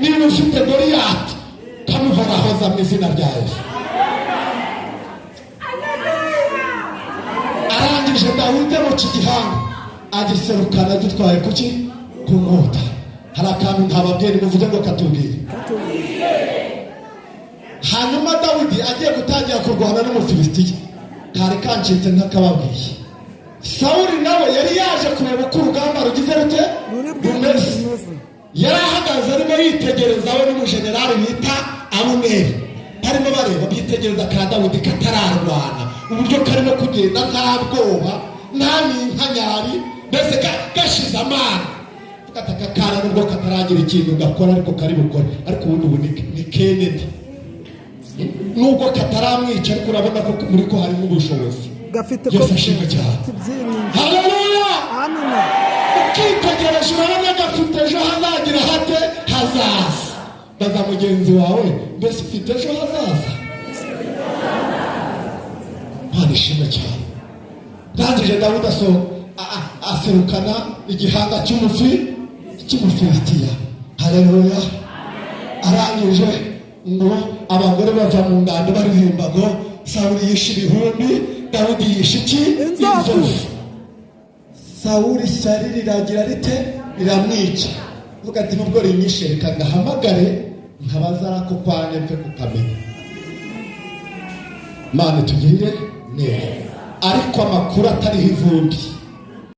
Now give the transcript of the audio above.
niba ufite Goliyati kamuhorahoza mu izina rya Yesu. Arangije Dawidi mu kigihanga agiserukana gitwaye kuki ku nkota. Hari akantu ntababwira muvuge ngo katubwire. Hanyuma Dawidi agiye gutangira kurwana n'Umufilisitiya, kari kancitse nk'akababwiye. Sawuli nawe yari yaje kureba uko urugamba rugize rute rumeze. Yari ahagaze arimo yitegereza we n'umujenerali bita Abuneri, barimo bareba bitegereza ka Dawidi katararwana, uburyo karimo kugenda nta bwoba nta n'inkanyari, mbese gashize amana. Gataka kara nubwo kataragira ikintu gakora ariko kari bukore, ariko ubundi ni Kennedy nubwo kataramwica ariko urabona ko muri ko harimo ubushobozi gafite ko gafashije cyane. Haleluya, amen. Ukitegereje urabona gafite ejo hazagira hate hazaza. Baza mugenzi wawe, mbese ufite ejo hazaza? Nishimye cyane. Rangije Dawudi aserukana igihanga cy'Umufilisitiya. Haleluya. Arangije ngo abagore bava mu ngando baririmba ngo Sawuli yishe ibihumbi, Dawudi yishe iki? Inzovu. Sawuli ishyari riragira rite? Riramwica. Vuga ati nubwo rinyishe reka ngahamagare nkabazara ko kwane mve kukamenya. Mana tugirire neza. Ariko amakuru atariho ivumbi.